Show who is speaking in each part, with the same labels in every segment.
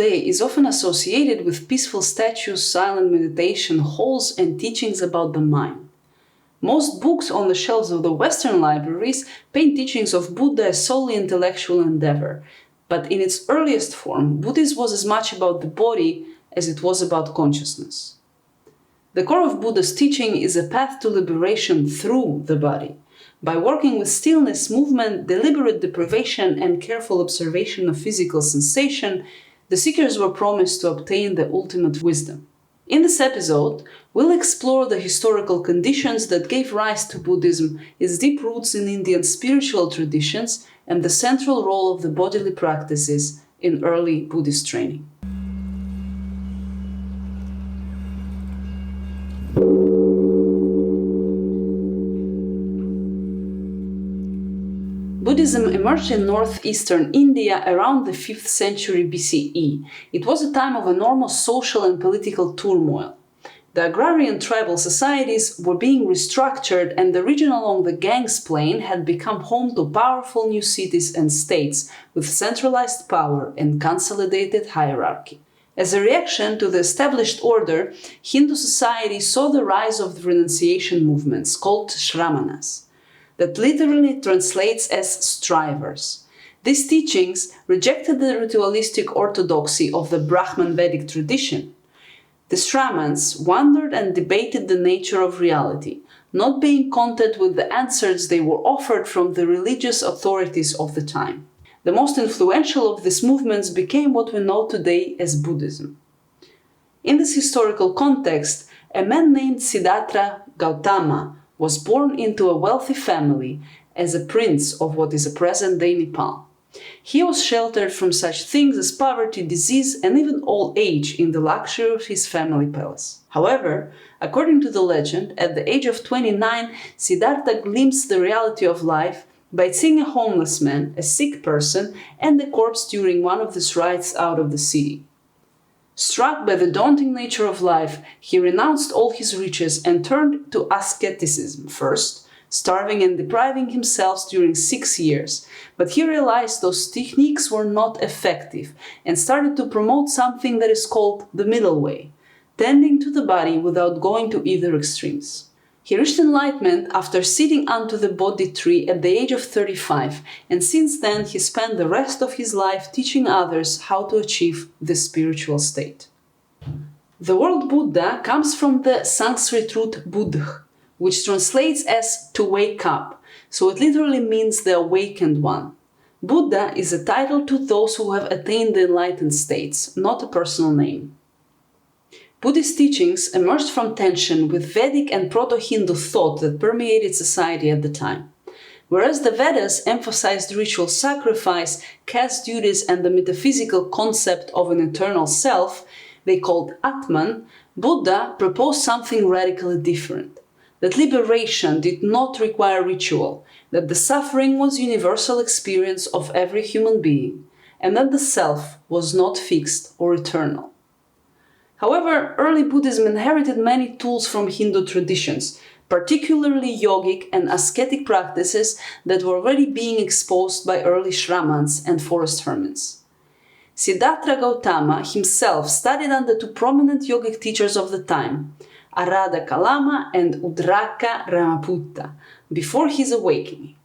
Speaker 1: today is often associated with peaceful statues, silent meditation halls, and teachings about the mind. Most books on the shelves of the Western libraries paint teachings of Buddha as solely intellectual endeavor, but in its earliest form, Buddhism was as much about the body as it was about consciousness. The core of Buddha's teaching is a path to liberation through the body. By working with stillness, movement, deliberate deprivation, and careful observation of physical sensation, the seekers were promised to obtain the ultimate wisdom. In this episode, we'll explore the historical conditions that gave rise to Buddhism, its deep roots in Indian spiritual traditions, and the central role of the bodily practices in early Buddhist training. Buddhism emerged in northeastern India around the 5th century BCE. It was a time of enormous social and political turmoil. The agrarian tribal societies were being restructured, and the region along the Ganges plain had become home to powerful new cities and states with centralized power and consolidated hierarchy. As a reaction to the established order, Hindu society saw the rise of the renunciation movements called Shramanas. That literally translates as strivers. These teachings rejected the ritualistic orthodoxy of the Brahman Vedic tradition. The Shramans wondered and debated the nature of reality, not being content with the answers they were offered from the religious authorities of the time. The most influential of these movements became what we know today as Buddhism. In this historical context, a man named Siddhartha Gautama was born into a wealthy family as a prince of what is a present-day Nepal. He was sheltered from such things as poverty, disease, and even old age in the luxury of his family palace. However, according to the legend, at the age of 29, Siddhartha glimpsed the reality of life by seeing a homeless man, a sick person, and a corpse during one of these rides out of the city. Struck by the daunting nature of life, he renounced all his riches and turned to asceticism first, starving and depriving himself during 6 years. But he realized those techniques were not effective and started to promote something that is called the middle way, tending to the body without going to either extremes. He reached enlightenment after sitting under the Bodhi tree at the age of 35, and since then he spent the rest of his life teaching others how to achieve this spiritual state. The word Buddha comes from the Sanskrit root buddh, which translates as to wake up, so it literally means the awakened one. Buddha is a title to those who have attained the enlightened states, not a personal name. Buddhist teachings emerged from tension with Vedic and Proto-Hindu thought that permeated society at the time. Whereas the Vedas emphasized ritual sacrifice, caste duties, and the metaphysical concept of an eternal self, they called Atman, Buddha proposed something radically different. That liberation did not require ritual, that the suffering was universal experience of every human being, and that the self was not fixed or eternal. However, early Buddhism inherited many tools from Hindu traditions, particularly yogic and ascetic practices that were already being exposed by early Shramans and forest hermits. Siddhartha Gautama himself studied under two prominent yogic teachers of the time, Arada Kalama and Udraka Ramaputta, before his awakening.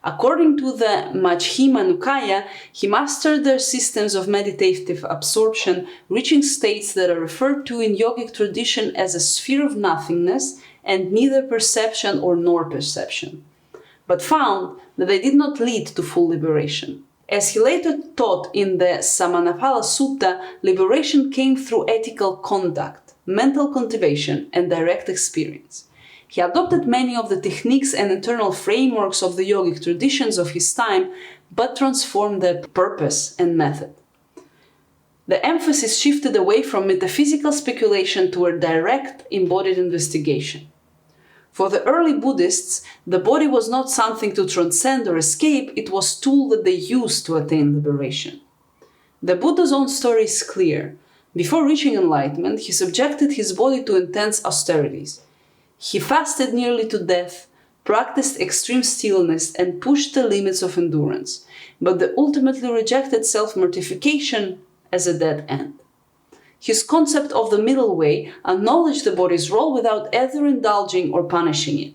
Speaker 1: According to the Majjhima Nikaya, he mastered their systems of meditative absorption, reaching states that are referred to in yogic tradition as a sphere of nothingness and neither perception or nor perception, but found that they did not lead to full liberation. As he later taught in the Samanapala Sutta, liberation came through ethical conduct, mental cultivation, and direct experience. He adopted many of the techniques and internal frameworks of the yogic traditions of his time, but transformed their purpose and method. The emphasis shifted away from metaphysical speculation toward direct, embodied investigation. For the early Buddhists, the body was not something to transcend or escape, it was a tool that they used to attain liberation. The Buddha's own story is clear. Before reaching enlightenment, he subjected his body to intense austerities. He fasted nearly to death, practiced extreme stillness, and pushed the limits of endurance, but the ultimately rejected self-mortification as a dead end. His concept of the middle way acknowledged the body's role without either indulging or punishing it.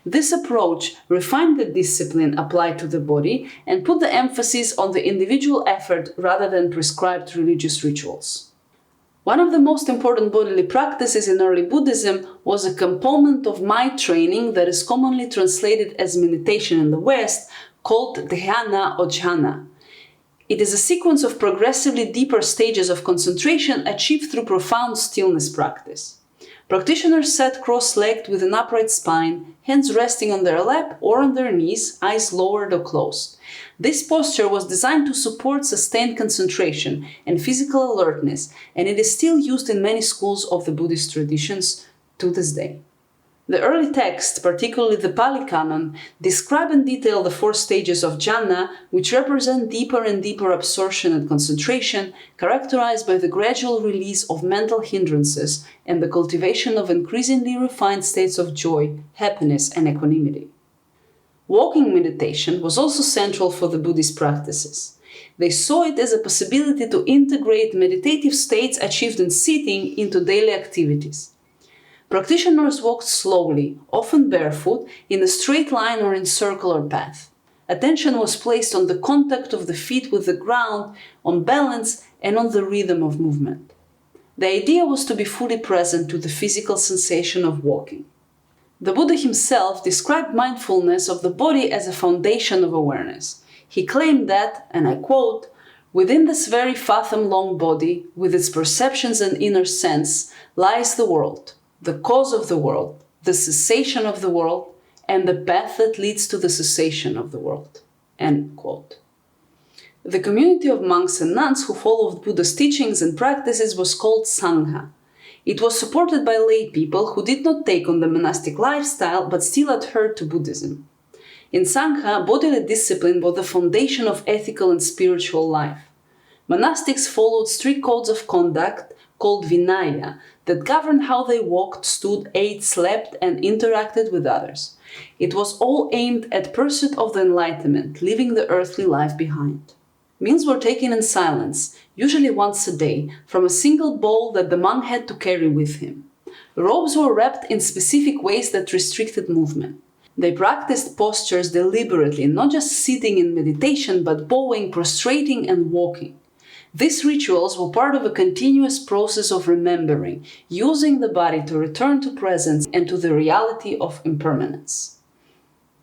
Speaker 1: This approach refined the discipline applied to the body and put the emphasis on the individual effort rather than prescribed religious rituals. One of the most important bodily practices in early Buddhism was a component of mind training that is commonly translated as meditation in the West, called dhyana or jhana. It is a sequence of progressively deeper stages of concentration achieved through profound stillness practice. Practitioners sat cross-legged with an upright spine, hands resting on their lap or on their knees, eyes lowered or closed. This posture was designed to support sustained concentration and physical alertness, and it is still used in many schools of the Buddhist traditions to this day. The early texts, particularly the Pali Canon, describe in detail the 4 stages of jhana, which represent deeper and deeper absorption and concentration, characterized by the gradual release of mental hindrances and the cultivation of increasingly refined states of joy, happiness, and equanimity. Walking meditation was also central for the Buddhist practices. They saw it as a possibility to integrate meditative states achieved in sitting into daily activities. Practitioners walked slowly, often barefoot, in a straight line or in circular path. Attention was placed on the contact of the feet with the ground, on balance, and on the rhythm of movement. The idea was to be fully present to the physical sensation of walking. The Buddha himself described mindfulness of the body as a foundation of awareness. He claimed that, and I quote, "Within this very fathom-long body, with its perceptions and inner sense, lies the world, the cause of the world, the cessation of the world, and the path that leads to the cessation of the world." End quote. The community of monks and nuns who followed Buddha's teachings and practices was called Sangha. It was supported by lay people who did not take on the monastic lifestyle but still adhered to Buddhism. In Sangha, bodily discipline was the foundation of ethical and spiritual life. Monastics followed strict codes of conduct called Vinaya that governed how they walked, stood, ate, slept, and interacted with others. It was all aimed at pursuit of the enlightenment, leaving the earthly life behind. Meals were taken in silence, usually once a day, from a single bowl that the monk had to carry with him. Robes were wrapped in specific ways that restricted movement. They practiced postures deliberately, not just sitting in meditation, but bowing, prostrating, and walking. These rituals were part of a continuous process of remembering, using the body to return to presence and to the reality of impermanence.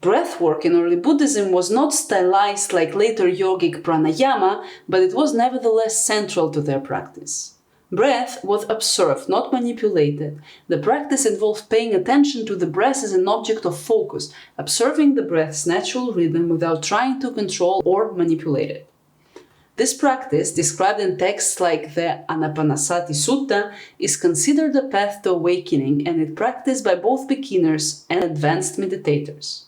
Speaker 1: Breathwork in early Buddhism was not stylized like later yogic pranayama, but it was nevertheless central to their practice. Breath was observed, not manipulated. The practice involved paying attention to the breath as an object of focus, observing the breath's natural rhythm without trying to control or manipulate it. This practice, described in texts like the Anapanasati Sutta, is considered a path to awakening, and it practiced by both beginners and advanced meditators.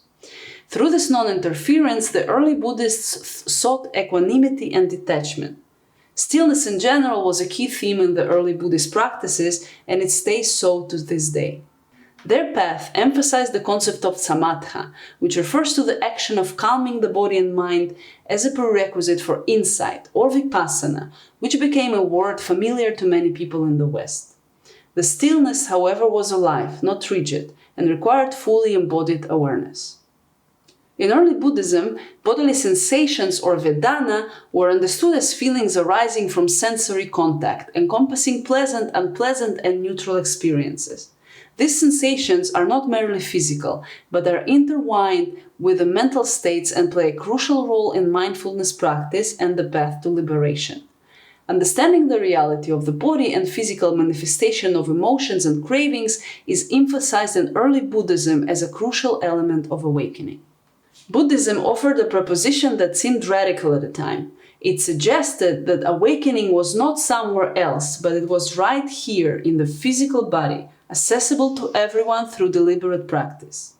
Speaker 1: Through this non-interference, the early Buddhists sought equanimity and detachment. Stillness in general was a key theme in the early Buddhist practices, and it stays so to this day. Their path emphasized the concept of samatha, which refers to the action of calming the body and mind as a prerequisite for insight, or vipassana, which became a word familiar to many people in the West. The stillness, however, was alive, not rigid, and required fully embodied awareness. In early Buddhism, bodily sensations or vedana were understood as feelings arising from sensory contact, encompassing pleasant, unpleasant, and neutral experiences. These sensations are not merely physical, but are intertwined with the mental states and play a crucial role in mindfulness practice and the path to liberation. Understanding the reality of the body and physical manifestation of emotions and cravings is emphasized in early Buddhism as a crucial element of awakening. Buddhism offered a proposition that seemed radical at the time. It suggested that awakening was not somewhere else, but it was right here in the physical body, accessible to everyone through deliberate practice.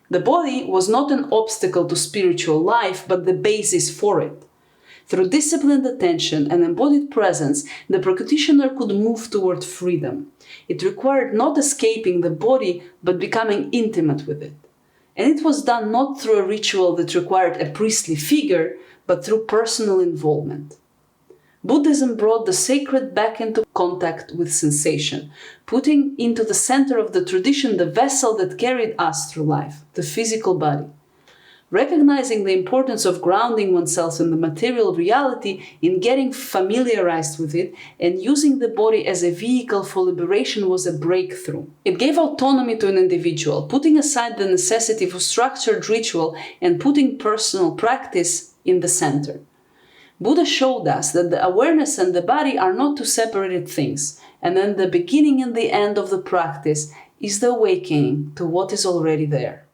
Speaker 1: The body was not an obstacle to spiritual life, but the basis for it. Through disciplined attention and embodied presence, the practitioner could move toward freedom. It required not escaping the body, but becoming intimate with it. And it was done not through a ritual that required a priestly figure, but through personal involvement. Buddhism brought the sacred back into contact with sensation, putting into the center of the tradition the vessel that carried us through life, the physical body. Recognizing the importance of grounding oneself in the material reality, in getting familiarized with it, and using the body as a vehicle for liberation was a breakthrough. It gave autonomy to an individual, putting aside the necessity for structured ritual and putting personal practice in the center. Buddha showed us that the awareness and the body are not two separated things, and then the beginning and the end of the practice is the awakening to what is already there.